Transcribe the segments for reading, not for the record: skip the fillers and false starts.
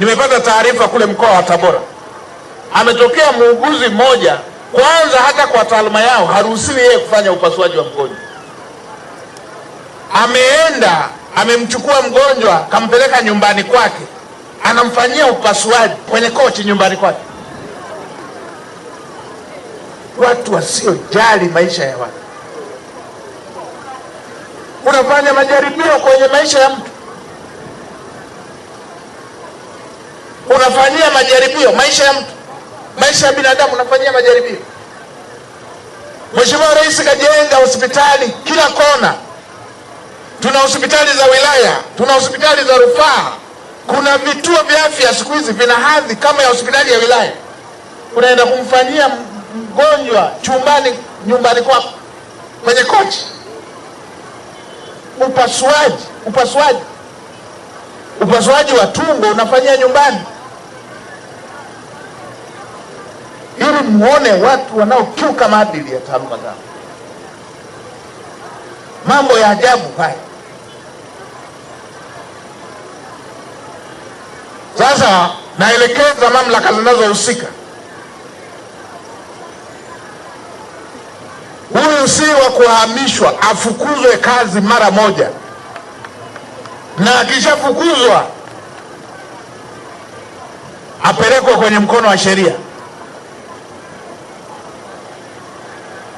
nimepata taarifa kule mkoa wa Tabora, ametokea muuguzi mmoja, kwanza hata kwa taaluma yao haruhusiwi yeye kufanya upasuaji wa mgonjwa. Ameenda amemchukua mgonjwa kampeleka nyumbani kwake, anamfanyia upasuaji kwenye kochi nyumbani kwake. Watu wasiojali maisha ya watu. Unafanya majaribio kwenye maisha ya mtu, unafanyia majaribio maisha ya mtu, maisha ya binadamu unafanyia majaribio. Mheshimiwa Rais kajenga hospitali kila kona. Tuna hospitali za wilaya, tuna hospitali za rufaa, kuna vituo vya afya siku hizi vina hadhi kama ya hospitali ya wilaya. Unaenda kumfanyia mgonjwa chumbani nyumbani kwako kwenye kochi. Upasuaji wa tumbo unafanyia nyumbani, ili muone watu wanaokiuka maadili ya taaluma zao. Mambo ya ajabu haya. Sasa naelekeza mamlaka zinazohusika, huyu si wa kuhamishwa, afukuzwe kazi mara moja, na akishafukuzwa apelekwe kwenye mkono wa sheria,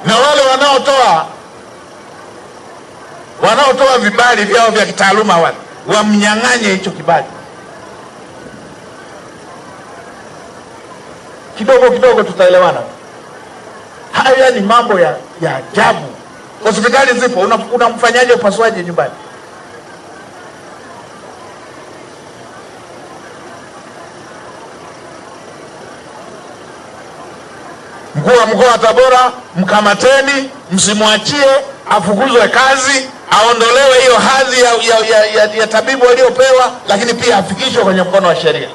na wale wanaotoa vibali vyao vya kitaaluma wale wamnyang'anye hicho kibali. Kidogo kidogo tutaelewana. Haya ni mambo ya ajabu. Hospitali zipo, unamfanyaje upasuaji nyumbani? Mkuu wa mkoa wa Tabora, mkamateni, msimwachie, afukuzwe kazi, aondolewe hiyo hadhi ya tabibu aliyopewa, lakini pia afikishwe kwenye mkono wa sheria.